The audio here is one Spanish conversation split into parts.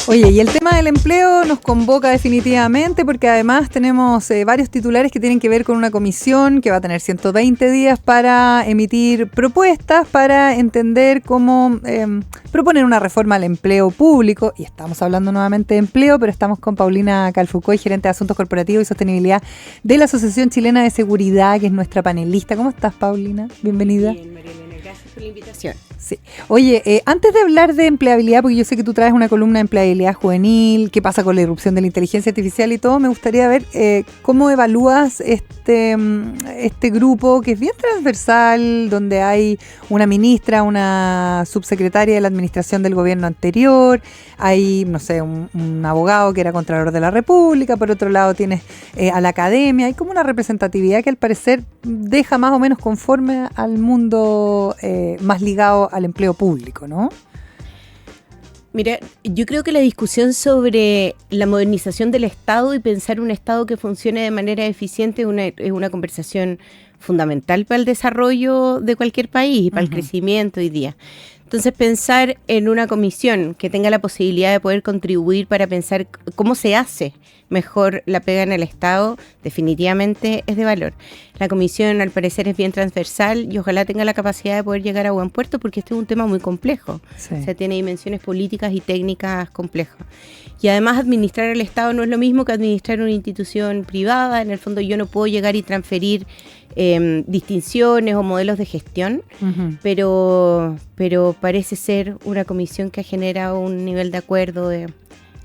Oye, y el tema del empleo nos convoca definitivamente porque además tenemos varios titulares que tienen que ver con una comisión que va a tener 120 días para emitir propuestas para entender cómo proponer una reforma al empleo público. Y estamos hablando nuevamente de empleo, pero estamos con Paulina Calfucoy, gerente de Asuntos Corporativos y Sostenibilidad de la Asociación Chilena de Seguridad, que es nuestra panelista. ¿Cómo estás, Paulina? Bienvenida. Bien, María Elena, gracias por la invitación. Sí. Oye, antes de hablar de empleabilidad, porque yo sé que tú traes una columna de empleabilidad juvenil, qué pasa con la irrupción de la inteligencia artificial y todo, me gustaría ver cómo evalúas este grupo que es bien transversal, donde hay una ministra, una subsecretaria de la administración del gobierno anterior, hay, no sé, un abogado que era Contralor de la República, por otro lado tienes a la academia, hay como una representatividad que al parecer deja más o menos conforme al mundo más ligado al empleo público, ¿no? Mira, yo creo que la discusión sobre la modernización del Estado y pensar un Estado que funcione de manera eficiente es una conversación fundamental para el desarrollo de cualquier país y para el crecimiento hoy día. Entonces, pensar en una comisión que tenga la posibilidad de poder contribuir para pensar cómo se hace mejor la pega en el Estado, definitivamente es de valor. La comisión, al parecer, es bien transversal y ojalá tenga la capacidad de poder llegar a buen puerto porque este es un tema muy complejo. Sí. O sea, tiene dimensiones políticas y técnicas complejas. Y además, administrar el Estado no es lo mismo que administrar una institución privada. En el fondo, yo no puedo llegar y transferir distinciones o modelos de gestión, pero parece ser una comisión que ha generado un nivel de acuerdo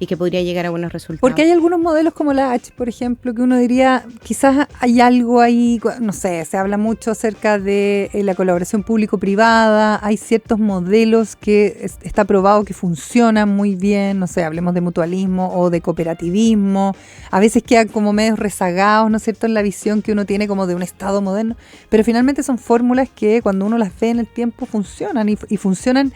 y que podría llegar a buenos resultados. Porque hay algunos modelos como la H, por ejemplo, que uno diría, quizás hay algo ahí, no sé, se habla mucho acerca de la colaboración público-privada, hay ciertos modelos que está probado que funcionan muy bien, no sé, hablemos de mutualismo o de cooperativismo, a veces quedan como medios rezagados, ¿no es cierto?, en la visión que uno tiene como de un Estado moderno, pero finalmente son fórmulas que cuando uno las ve en el tiempo funcionan y funcionan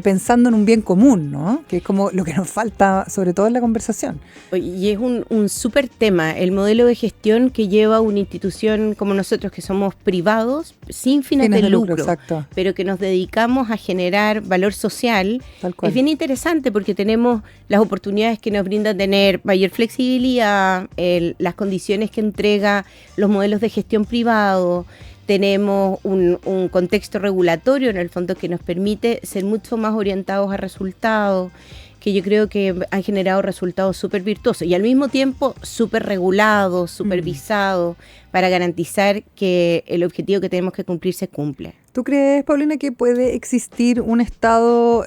pensando en un bien común, ¿no? Que es como lo que nos falta, sobre todo en la conversación. Y es un súper tema, el modelo de gestión que lleva una institución como nosotros, que somos privados, sin fines de lucro, exacto, pero que nos dedicamos a generar valor social. Es bien interesante porque tenemos las oportunidades que nos brinda tener mayor flexibilidad, las condiciones que entrega los modelos de gestión privado. Tenemos un contexto regulatorio en el fondo que nos permite ser mucho más orientados a resultados, que yo creo que han generado resultados súper virtuosos y al mismo tiempo súper regulados, supervisados, para garantizar que el objetivo que tenemos que cumplir se cumple. ¿Tú crees, Paulina, que puede existir un Estado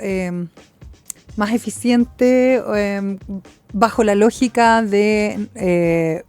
más eficiente bajo la lógica de...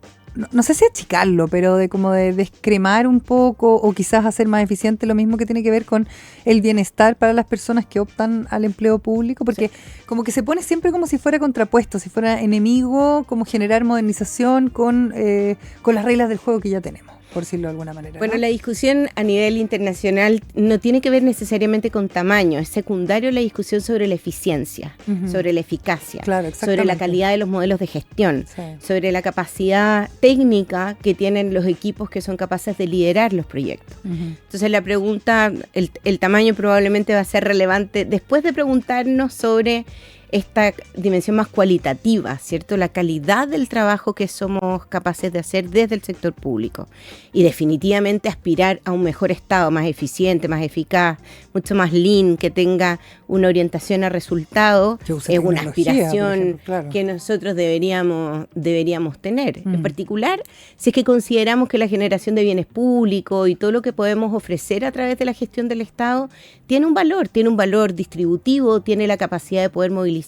no sé si achicarlo, pero de como de descremar un poco o quizás hacer más eficiente lo mismo que tiene que ver con el bienestar para las personas que optan al empleo público? Porque como que se pone siempre como si fuera contrapuesto, si fuera enemigo, como generar modernización con las reglas del juego que ya tenemos, por decirlo de alguna manera. Bueno, ¿no? La discusión a nivel internacional no tiene que ver necesariamente con tamaño, es secundario la discusión sobre la eficiencia, sobre la eficacia, sobre la calidad de los modelos de gestión, sobre la capacidad técnica que tienen los equipos que son capaces de liderar los proyectos. Entonces la pregunta, el tamaño probablemente va a ser relevante después de preguntarnos sobre esta dimensión más cualitativa, ¿cierto? La calidad del trabajo que somos capaces de hacer desde el sector público. Y definitivamente aspirar a un mejor Estado, más eficiente, más eficaz, mucho más lean, que tenga una orientación a resultados, es una aspiración que nosotros deberíamos tener. En particular, si es que consideramos que la generación de bienes públicos y todo lo que podemos ofrecer a través de la gestión del Estado tiene un valor distributivo, tiene la capacidad de poder movilizar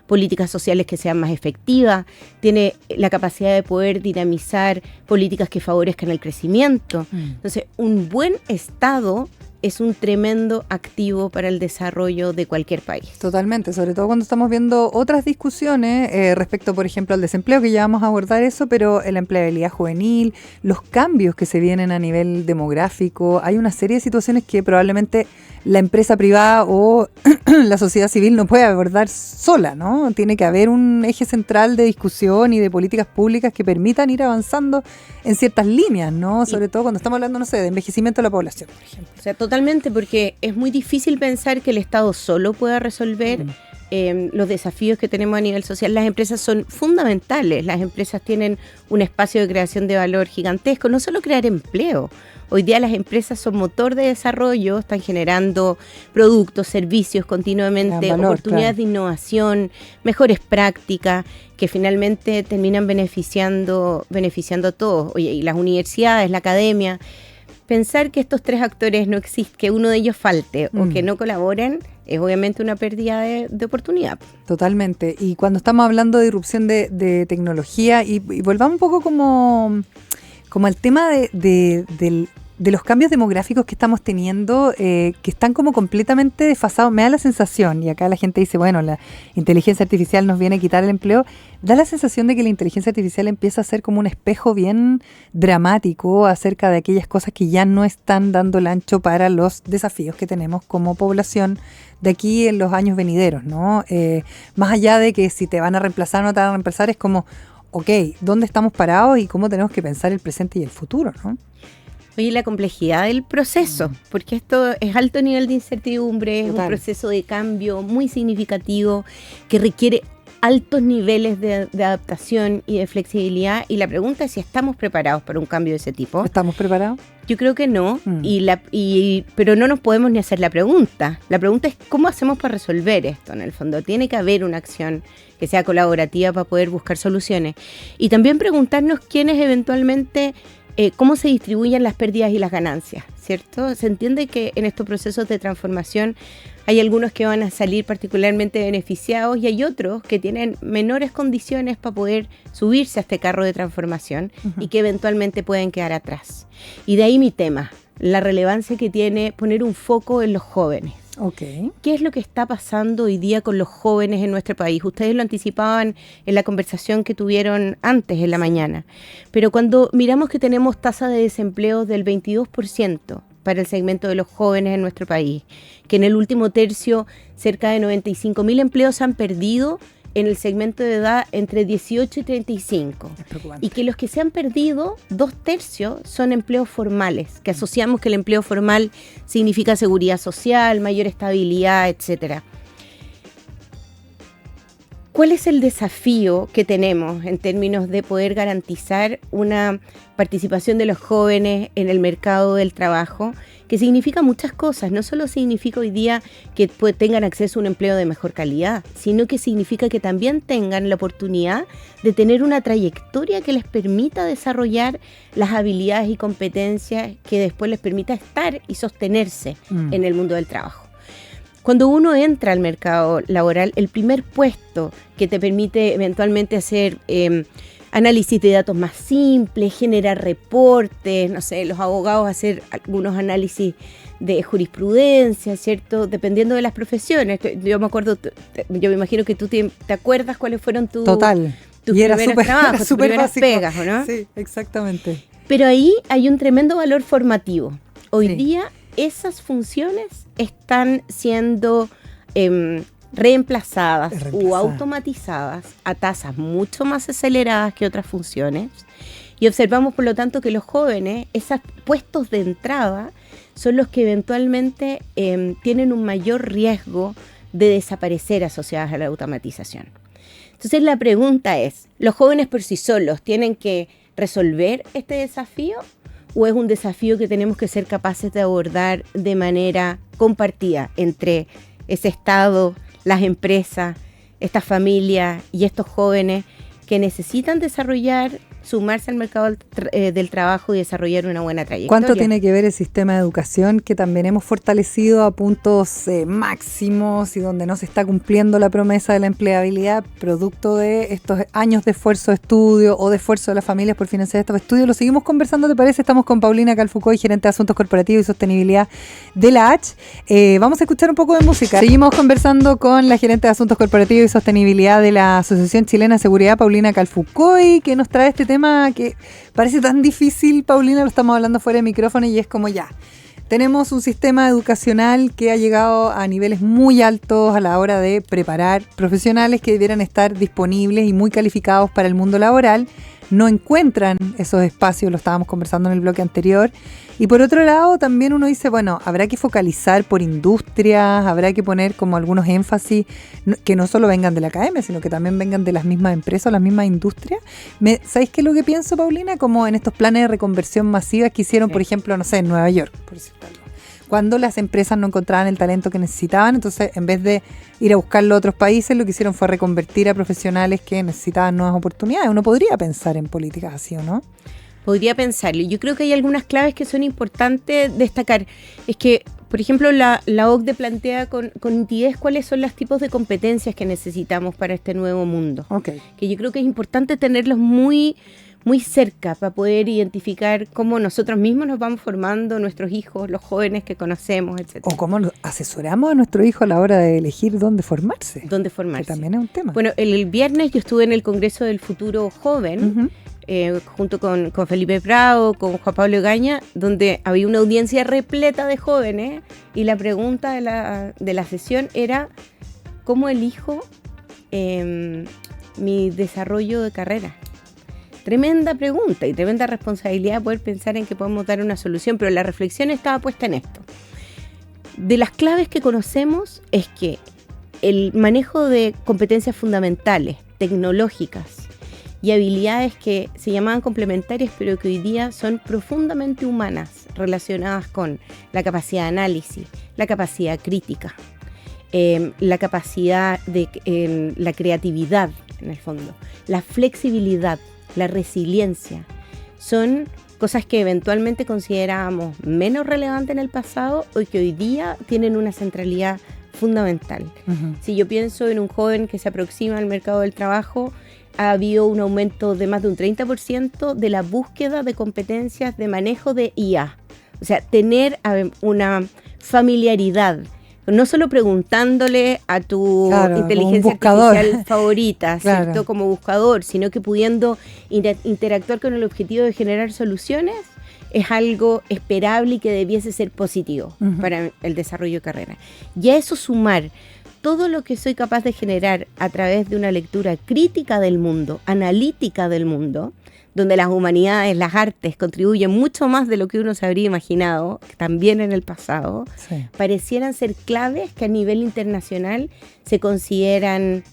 políticas sociales que sean más efectivas, tiene la capacidad de poder dinamizar políticas que favorezcan el crecimiento. Entonces, un buen Estado es un tremendo activo para el desarrollo de cualquier país. Totalmente, sobre todo cuando estamos viendo otras discusiones respecto, por ejemplo, al desempleo, que ya vamos a abordar eso, pero la empleabilidad juvenil, los cambios que se vienen a nivel demográfico, hay una serie de situaciones que probablemente la empresa privada o la sociedad civil no puede abordar sola, ¿no? Tiene que haber un eje central de discusión y de políticas públicas que permitan ir avanzando en ciertas líneas, ¿no? Sobre todo cuando estamos hablando, no sé, de envejecimiento de la población, por ejemplo. O sea, totalmente, porque es muy difícil pensar que el Estado solo pueda resolver los desafíos que tenemos a nivel social. Las empresas son fundamentales, las empresas tienen un espacio de creación de valor gigantesco, no solo crear empleo. Hoy día las empresas son motor de desarrollo, están generando productos, servicios continuamente, valor, oportunidades de innovación, mejores prácticas que finalmente terminan beneficiando a todos. Oye, y las universidades, la academia, pensar que estos tres actores no existen, que uno de ellos falte o que no colaboren, es obviamente una pérdida de oportunidad. Totalmente. Y cuando estamos hablando de irrupción de tecnología, y volvamos un poco como al tema de los cambios demográficos que estamos teniendo, que están como completamente desfasados. Me da la sensación, y acá la gente dice, bueno, la inteligencia artificial nos viene a quitar el empleo, da la sensación de que la inteligencia artificial empieza a ser como un espejo bien dramático acerca de aquellas cosas que ya no están dando el ancho para los desafíos que tenemos como población de aquí en los años venideros, ¿no? Más allá de que si te van a reemplazar o no te van a reemplazar, es como, ok, ¿dónde estamos parados y cómo tenemos que pensar el presente y el futuro, ¿no? Oye, la complejidad del proceso, porque esto es alto nivel de incertidumbre, es un proceso de cambio muy significativo que requiere altos niveles de adaptación y de flexibilidad, y la pregunta es si estamos preparados para un cambio de ese tipo. ¿Estamos preparados? Yo creo que no, pero no nos podemos ni hacer la pregunta. La pregunta es cómo hacemos para resolver esto, en el fondo. Tiene que haber una acción que sea colaborativa para poder buscar soluciones. Y también preguntarnos quiénes eventualmente... cómo se distribuyen las pérdidas y las ganancias, ¿cierto? Se entiende que en estos procesos de transformación hay algunos que van a salir particularmente beneficiados y hay otros que tienen menores condiciones para poder subirse a este carro de transformación y que eventualmente pueden quedar atrás. Y de ahí mi tema, la relevancia que tiene poner un foco en los jóvenes. Okay. ¿Qué es lo que está pasando hoy día con los jóvenes en nuestro país? Ustedes lo anticipaban en la conversación que tuvieron antes en la mañana, pero cuando miramos que tenemos tasa de desempleo del 22% para el segmento de los jóvenes en nuestro país, que en el último tercio cerca de 95.000 empleos se han perdido en el segmento de edad entre 18 y 35. Y que los que se han perdido, 2/3 son empleos formales, que asociamos que el empleo formal significa seguridad social, mayor estabilidad, etcétera. ¿Cuál es el desafío que tenemos en términos de poder garantizar una participación de los jóvenes en el mercado del trabajo? Que significa muchas cosas, no solo significa hoy día que tengan acceso a un empleo de mejor calidad, sino que significa que también tengan la oportunidad de tener una trayectoria que les permita desarrollar las habilidades y competencias que después les permita estar y sostenerse en el mundo del trabajo. Cuando uno entra al mercado laboral, el primer puesto que te permite eventualmente hacer análisis de datos más simples, generar reportes, no sé, los abogados hacer algunos análisis de jurisprudencia, ¿cierto? Dependiendo de las profesiones. Yo me acuerdo, yo me imagino que tú te acuerdas cuáles fueron tus primeros trabajos, tus primeras pegas, ¿o no? Sí, exactamente. Pero ahí hay un tremendo valor formativo. Hoy día esas funciones están siendo reemplazadas o automatizadas a tasas mucho más aceleradas que otras funciones, y observamos por lo tanto que los jóvenes, esos puestos de entrada son los que eventualmente tienen un mayor riesgo de desaparecer asociadas a la automatización. Entonces la pregunta es, ¿los jóvenes por sí solos tienen que resolver este desafío o es un desafío que tenemos que ser capaces de abordar de manera compartida entre ese Estado, las empresas, estas familias y estos jóvenes que necesitan desarrollar, sumarse al mercado del trabajo y desarrollar una buena trayectoria? ¿Cuánto tiene que ver el sistema de educación que también hemos fortalecido a puntos máximos y donde no se está cumpliendo la promesa de la empleabilidad producto de estos años de esfuerzo de estudio o de esfuerzo de las familias por financiar estos estudios? Lo seguimos conversando, ¿te parece? Estamos con Paulina Calfucoy, gerente de Asuntos Corporativos y Sostenibilidad de la H. Vamos a escuchar un poco de música. Seguimos conversando con la gerente de Asuntos Corporativos y Sostenibilidad de la Asociación Chilena de Seguridad, Paulina Calfucoy, que nos trae este tema que parece tan difícil, Paulina, lo estamos hablando fuera de micrófono y es como ya. Tenemos un sistema educacional que ha llegado a niveles muy altos a la hora de preparar profesionales que debieran estar disponibles y muy calificados para el mundo laboral. no encuentran esos espacios, lo estábamos conversando en el bloque anterior. Y por otro lado, también uno dice, bueno, habrá que focalizar por industrias, habrá que poner como algunos énfasis que no solo vengan de la academia, sino que también vengan de las mismas empresas o las mismas industrias. ¿Sabéis qué es lo que pienso, Paulina? Como en estos planes de reconversión masivas que hicieron, por ejemplo, no sé, en Nueva York, por decirlo algo. Cuando las empresas no encontraban el talento que necesitaban, entonces en vez de ir a buscarlo a otros países, lo que hicieron fue reconvertir a profesionales que necesitaban nuevas oportunidades. Uno podría pensar en políticas así, ¿o no? Podría pensarlo. Yo creo que hay algunas claves que son importantes destacar. Es que, por ejemplo, la OCDE plantea con nitidez cuáles son los tipos de competencias que necesitamos para este nuevo mundo. Okay. Que yo creo que es importante tenerlos muy cerca para poder identificar cómo nosotros mismos nos vamos formando, nuestros hijos, los jóvenes que conocemos, etc. O cómo asesoramos a nuestro hijo a la hora de elegir dónde formarse. Dónde formarse. Que también es un tema. Bueno, el viernes yo estuve en el Congreso del Futuro Joven, junto con Felipe Prado, con Juan Pablo Egaña, donde había una audiencia repleta de jóvenes y la pregunta de la sesión era ¿cómo elijo mi desarrollo de carrera? Tremenda pregunta y tremenda responsabilidad poder pensar en que podemos dar una solución, pero la reflexión estaba puesta en esto. De las claves que conocemos es que el manejo de competencias fundamentales, tecnológicas y habilidades que se llamaban complementarias, pero que hoy día son profundamente humanas, relacionadas con la capacidad de análisis, la capacidad crítica, la capacidad de la creatividad, en el fondo, la flexibilidad, la resiliencia, son cosas que eventualmente considerábamos menos relevantes en el pasado y que hoy día tienen una centralidad fundamental. Uh-huh. Si yo pienso en un joven que se aproxima al mercado del trabajo, ha habido un aumento de más de un 30% de la búsqueda de competencias de manejo de IA. O sea, tener una familiaridad, no solo preguntándole a tu inteligencia artificial favorita, ¿cierto? Claro. Como buscador, sino que pudiendo interactuar con el objetivo de generar soluciones, es algo esperable y que debiese ser positivo para el desarrollo de carrera. Y a eso sumar todo lo que soy capaz de generar a través de una lectura crítica del mundo, analítica del mundo, donde las humanidades, las artes contribuyen mucho más de lo que uno se habría imaginado, también en el pasado, sí, parecieran ser claves que a nivel internacional se consideran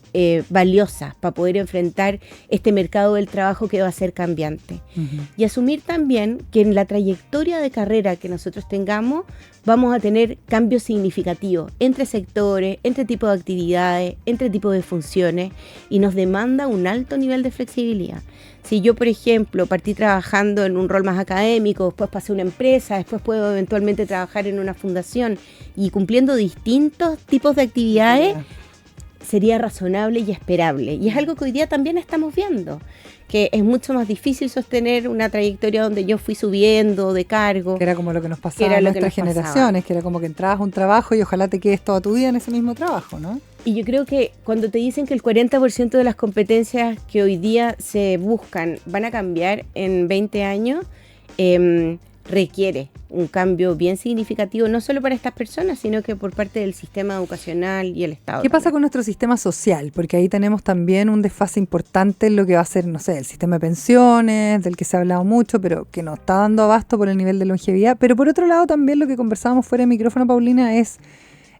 valiosas para poder enfrentar este mercado del trabajo que va a ser cambiante. Uh-huh. Y asumir también que en la trayectoria de carrera que nosotros tengamos vamos a tener cambios significativos entre sectores, entre tipos de actividades, entre tipos de funciones, y nos demanda un alto nivel de flexibilidad. Si yo, por ejemplo, partí trabajando en un rol más académico, después pasé a una empresa, después puedo eventualmente trabajar en una fundación y cumpliendo distintos tipos de actividades, sería razonable y esperable. Y es algo que hoy día también estamos viendo, que es mucho más difícil sostener una trayectoria donde yo fui subiendo de cargo. Que era como lo que nos pasaba en nuestras generaciones, que era como que entrabas a un trabajo y ojalá te quedes toda tu vida en ese mismo trabajo, ¿no? Y yo creo que cuando te dicen que el 40% de las competencias que hoy día se buscan van a cambiar en 20 años, requiere un cambio bien significativo, no solo para estas personas, sino que por parte del sistema educacional y el Estado. ¿Qué pasa con nuestro sistema social? Porque ahí tenemos también un desfase importante en lo que va a ser, no sé, el sistema de pensiones, del que se ha hablado mucho, pero que no está dando abasto por el nivel de longevidad. Pero por otro lado también lo que conversábamos fuera de micrófono, Paulina, es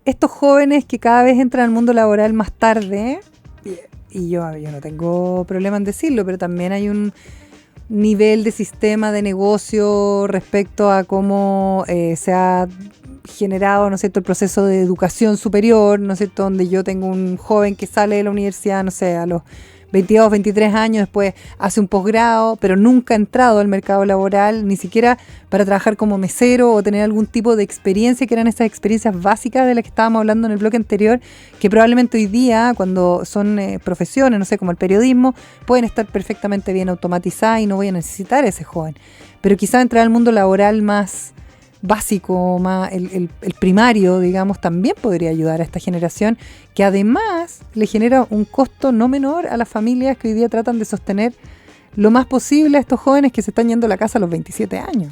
estos jóvenes que cada vez entran al mundo laboral más tarde, y yo no tengo problema en decirlo, pero también hay un nivel de sistema de negocio respecto a cómo se ha generado, ¿no es cierto?, el proceso de educación superior, ¿no es cierto?, donde yo tengo un joven que sale de la universidad, no sé, a los 22, 23 años, después hace un posgrado, pero nunca ha entrado al mercado laboral, ni siquiera para trabajar como mesero o tener algún tipo de experiencia, que eran esas experiencias básicas de las que estábamos hablando en el bloque anterior, que probablemente hoy día, cuando son profesiones, no sé, como el periodismo, pueden estar perfectamente bien automatizadas y no voy a necesitar a ese joven. Pero quizá entrar al mundo laboral más básico, más el primario, digamos, también podría ayudar a esta generación, que además le genera un costo no menor a las familias que hoy día tratan de sostener lo más posible a estos jóvenes que se están yendo a la casa a los 27 años.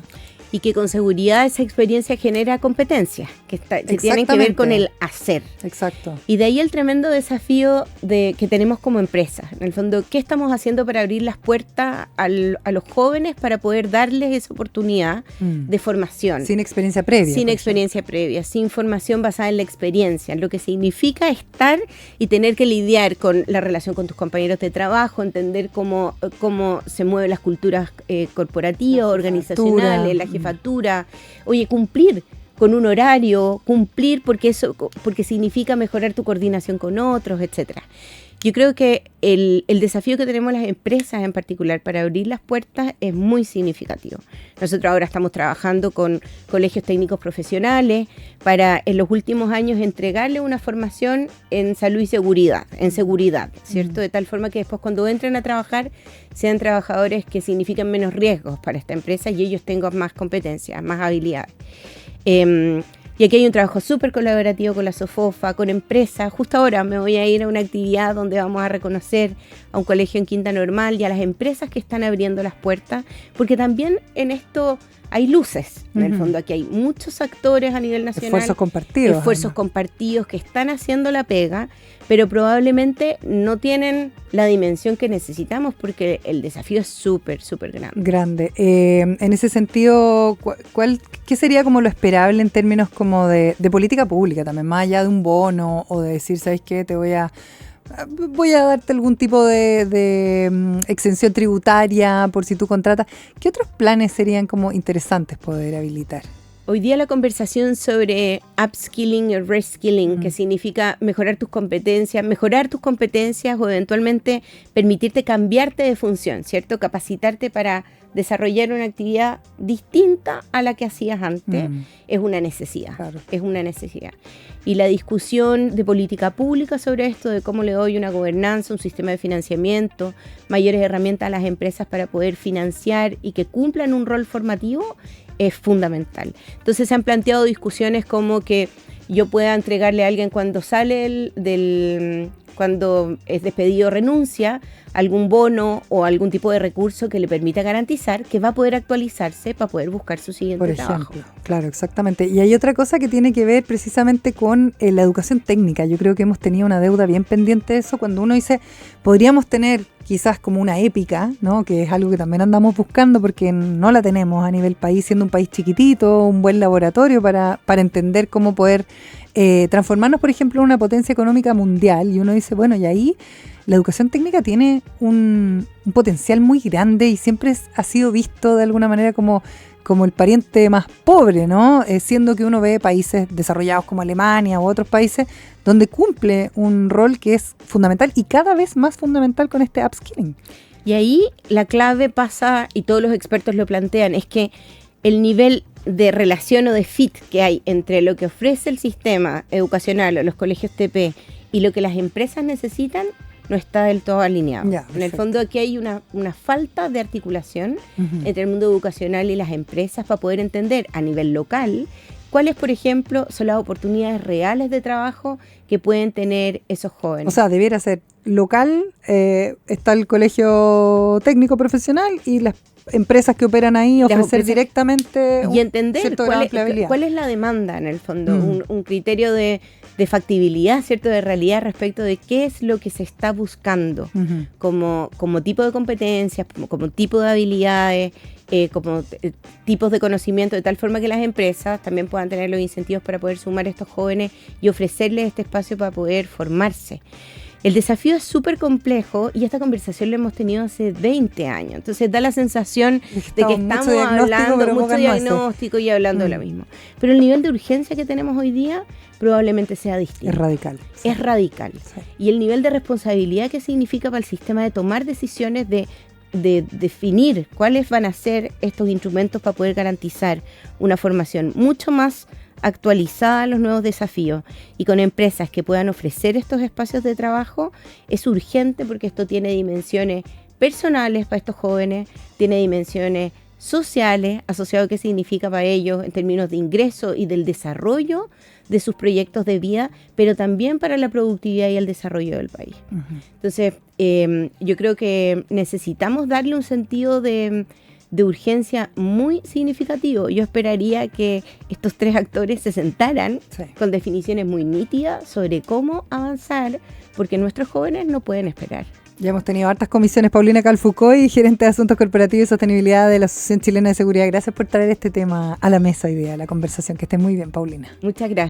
y que con seguridad esa experiencia genera competencias que tienen que ver con el hacer. Exacto. Y de ahí el tremendo desafío que tenemos como empresa. En el fondo, ¿qué estamos haciendo para abrir las puertas a los jóvenes para poder darles esa oportunidad de formación? Sin experiencia previa. Sin experiencia previa, sin formación basada en la experiencia, en lo que significa estar y tener que lidiar con la relación con tus compañeros de trabajo, entender cómo se mueven las culturas corporativas, organizacionales, la jefatura. Oye, cumplir con un horario, cumplir porque significa mejorar tu coordinación con otros, etcétera. Yo creo que el desafío que tenemos las empresas en particular para abrir las puertas es muy significativo. Nosotros ahora estamos trabajando con colegios técnicos profesionales para en los últimos años entregarle una formación en salud y seguridad, ¿cierto? De tal forma que después cuando entren a trabajar sean trabajadores que significan menos riesgos para esta empresa y ellos tengan más competencias, más habilidades. Y aquí hay un trabajo súper colaborativo con la SOFOFA, con empresas. Justo ahora me voy a ir a una actividad donde vamos a reconocer a un colegio en Quinta Normal y a las empresas que están abriendo las puertas, porque también en esto hay luces. En el fondo aquí hay muchos actores a nivel nacional. Esfuerzos compartidos que están haciendo la pega, pero probablemente no tienen la dimensión que necesitamos porque el desafío es súper, súper grande. En ese sentido, ¿qué sería como lo esperable en términos como de política pública también, más allá de un bono o de decir, ¿sabes qué? Voy a darte algún tipo de exención tributaria por si tú contratas. ¿Qué otros planes serían como interesantes poder habilitar? Hoy día la conversación sobre upskilling y reskilling, que significa mejorar tus competencias o eventualmente permitirte cambiarte de función, ¿cierto? Capacitarte para desarrollar una actividad distinta a la que hacías antes, es una necesidad. Claro. Es una necesidad. Y la discusión de política pública sobre esto, de cómo le doy una gobernanza, un sistema de financiamiento, mayores herramientas a las empresas para poder financiar y que cumplan un rol formativo, es fundamental. Entonces se han planteado discusiones como que yo pueda entregarle a alguien cuando sale cuando es despedido o renuncia, algún bono o algún tipo de recurso que le permita garantizar que va a poder actualizarse para poder buscar su siguiente trabajo. Claro, exactamente. Y hay otra cosa que tiene que ver precisamente con la educación técnica. Yo creo que hemos tenido una deuda bien pendiente de eso. Cuando uno dice, podríamos tener quizás como una épica, ¿no? Que es algo que también andamos buscando porque no la tenemos a nivel país, siendo un país chiquitito, un buen laboratorio para entender cómo poder transformarnos, por ejemplo, en una potencia económica mundial. Y uno dice, bueno, y ahí la educación técnica tiene un potencial muy grande y siempre ha sido visto de alguna manera como el pariente más pobre, ¿no? Siendo que uno ve países desarrollados como Alemania u otros países donde cumple un rol que es fundamental y cada vez más fundamental con este upskilling. Y ahí la clave pasa, y todos los expertos lo plantean, es que el nivel de relación o de fit que hay entre lo que ofrece el sistema educacional o los colegios TP y lo que las empresas necesitan no está del todo alineado. En el fondo aquí hay una falta de articulación entre el mundo educacional y las empresas para poder entender a nivel local cuáles, por ejemplo, son las oportunidades reales de trabajo que pueden tener esos jóvenes. O sea, debiera ser local, está el colegio técnico profesional y las empresas que operan ahí ofrecer directamente y entender cuál es la demanda en el fondo, un criterio de factibilidad, ¿cierto? De realidad respecto de qué es lo que se está buscando como tipo de competencias, como tipo de habilidades, como tipos de conocimiento, de tal forma que las empresas también puedan tener los incentivos para poder sumar a estos jóvenes y ofrecerles este espacio para poder formarse. El desafío es súper complejo y esta conversación la hemos tenido hace 20 años. Entonces da la sensación de que estamos hablando mucho diagnóstico y hablando de lo mismo. Pero el nivel de urgencia que tenemos hoy día probablemente sea distinto. Es radical. Es radical. Sí. Y el nivel de responsabilidad que significa para el sistema de tomar decisiones, de definir cuáles van a ser estos instrumentos para poder garantizar una formación mucho más actualizada a los nuevos desafíos y con empresas que puedan ofrecer estos espacios de trabajo, es urgente porque esto tiene dimensiones personales para estos jóvenes, tiene dimensiones sociales, asociado a qué significa para ellos en términos de ingreso y del desarrollo de sus proyectos de vida, pero también para la productividad y el desarrollo del país. Entonces, yo creo que necesitamos darle un sentido de de urgencia muy significativo. Yo esperaría que estos 3 actores se sentaran con definiciones muy nítidas sobre cómo avanzar, porque nuestros jóvenes no pueden esperar. Ya hemos tenido hartas comisiones. Paulina Calfucoy, gerente de Asuntos Corporativos y Sostenibilidad de la Asociación Chilena de Seguridad. Gracias por traer este tema a la mesa hoy día, a la conversación. Que esté muy bien, Paulina. Muchas gracias.